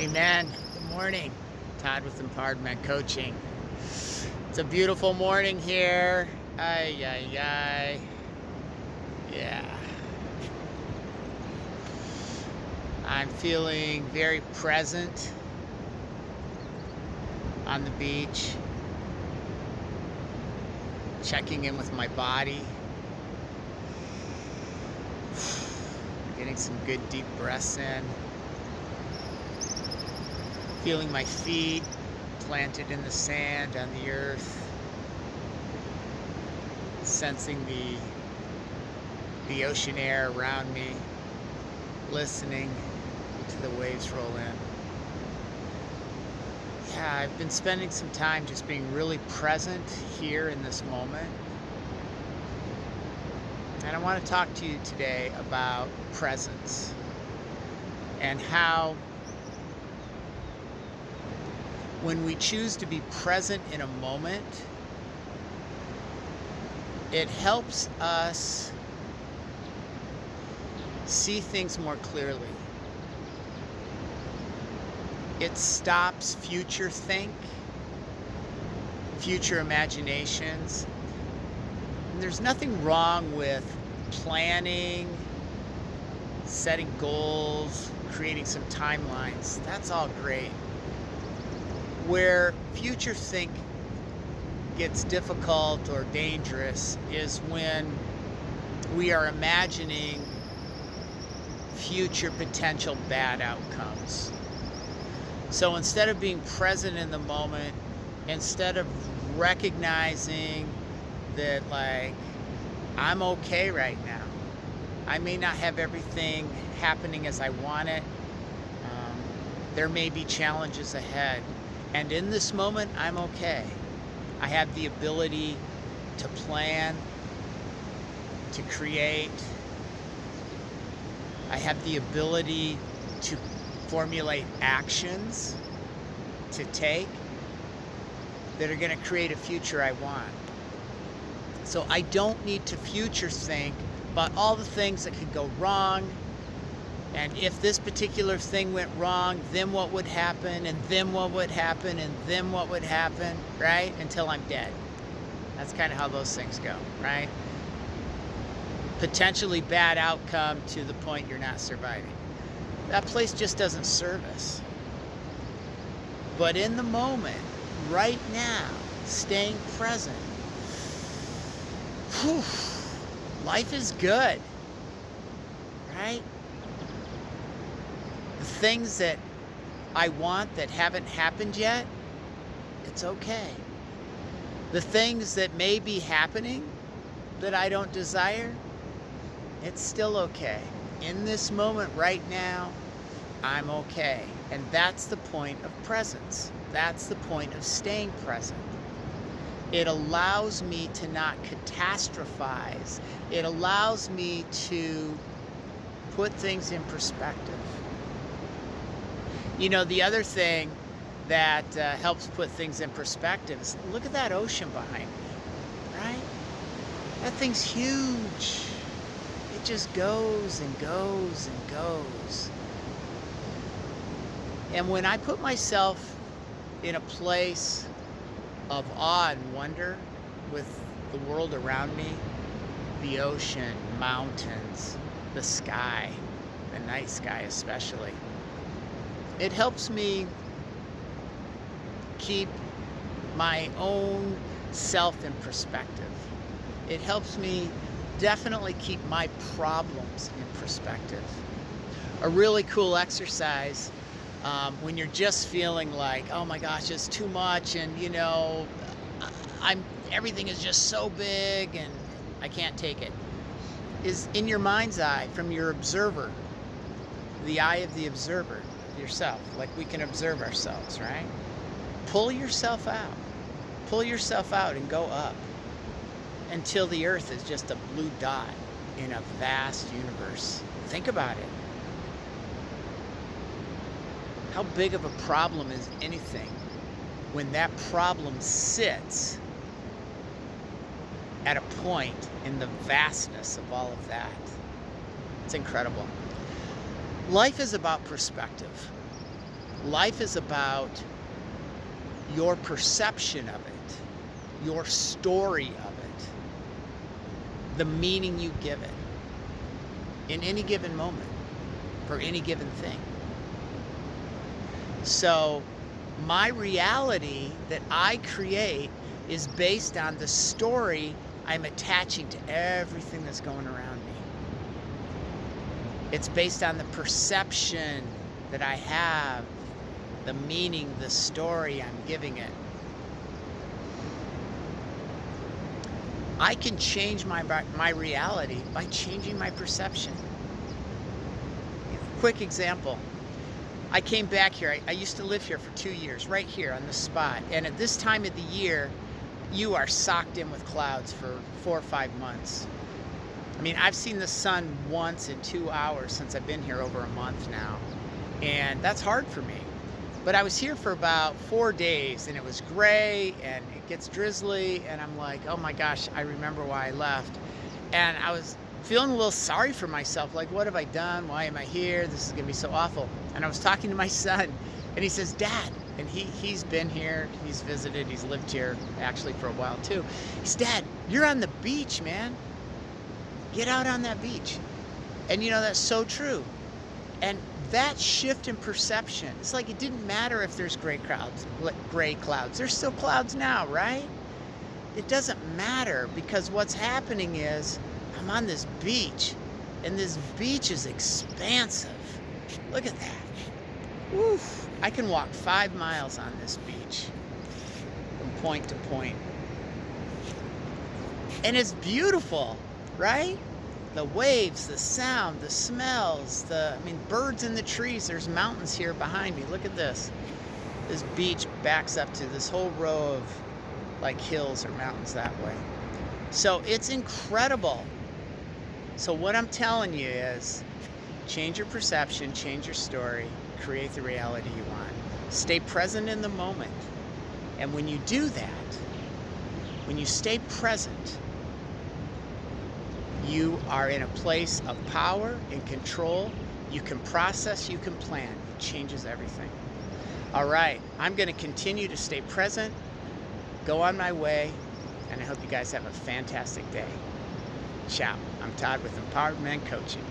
Amen. Good morning. Todd with Empowered Coaching. It's a beautiful morning here. Ay, ay, ay. Yeah. I'm feeling very present on the beach, checking in with my body, getting some good deep breaths in, feeling my feet planted in the sand on the earth, sensing the ocean air around me, listening to the waves roll in. Yeah, I've been spending some time just being really present here in this moment. And I want to talk to you today about presence and how when we choose to be present in a moment, it helps us see things more clearly. It stops future imaginations. And there's nothing wrong with planning, setting goals, creating some timelines. That's all great. Where future think gets difficult or dangerous is when we are imagining future potential bad outcomes. So instead of being present in the moment, instead of recognizing that, like, I'm okay right now. I may not have everything happening as I want it. There may be challenges ahead. And in this moment, I'm okay. I have the ability to plan, to create. I have the ability to formulate actions to take that are going to create a future I want. So I don't need to future think about all the things that could go wrong. And if this particular thing went wrong, then what would happen, and then what would happen, and then what would happen, right? Until I'm dead. That's kind of how those things go, right? Potentially bad outcome to the point you're not surviving. That place just doesn't serve us. But in the moment, right now, staying present, life is good, right? The things that I want that haven't happened yet, it's okay. The things that may be happening that I don't desire, it's still okay. In this moment right now, I'm okay. And that's the point of presence. That's the point of staying present. It allows me to not catastrophize. It allows me to put things in perspective. You know, the other thing that helps put things in perspective is look at that ocean behind me, right? That thing's huge. It just goes and goes and goes. And when I put myself in a place of awe and wonder with the world around me, the ocean, mountains, the sky, the night sky especially, it helps me keep my own self in perspective. It helps me definitely keep my problems in perspective. A really cool exercise when you're just feeling like, oh my gosh, it's too much, and everything is just so big and I can't take it, is in your mind's eye, from your observer, the eye of the observer, yourself, like we can observe ourselves, right? Pull yourself out and go up until the earth is just a blue dot in a vast universe. Think about it. How big of a problem is anything when that problem sits at a point in the vastness of all of that? It's incredible. Life is about perspective. Life is about your perception of it, your story of it, the meaning you give it in any given moment for any given thing. So my reality that I create is based on the story I'm attaching to everything that's going around me. It's based on the perception that I have, the meaning, the story I'm giving it. I can change my reality by changing my perception. Quick example. I came back here. I used to live here for 2 years, right here on the spot. And at this time of the year, you are socked in with clouds for 4 or 5 months. I mean, I've seen the sun once in 2 hours since I've been here over a month now. And that's hard for me. But I was here for about 4 days, and it was gray, and it gets drizzly, and I'm like, oh my gosh, I remember why I left. And I was feeling a little sorry for myself, like, what have I done? Why am I here? This is gonna be so awful. And I was talking to my son, and he says, Dad, and he's been here, he's visited, he's lived here actually for a while too. He says, Dad, you're on the beach, man. Get out on that beach. And you know, that's so true. And that shift in perception, it's like it didn't matter if there's gray clouds. There's still clouds now, right? It doesn't matter, because what's happening is I'm on this beach, and this beach is expansive. Look at that. Woof. I can walk 5 miles on this beach from point to point. And it's beautiful, right? The waves, the sound, the smells, birds in the trees. There's mountains here behind me. Look at this. This beach backs up to this whole row of like hills or mountains that way. So it's incredible. So what I'm telling you is change your perception, change your story, create the reality you want. Stay present in the moment. And when you do that, when you stay present, you are in a place of power and control. You can process, you can plan. It changes everything. All right, I'm going to continue to stay present, go on my way, and I hope you guys have a fantastic day. Ciao. I'm Todd with Empowered Men Coaching.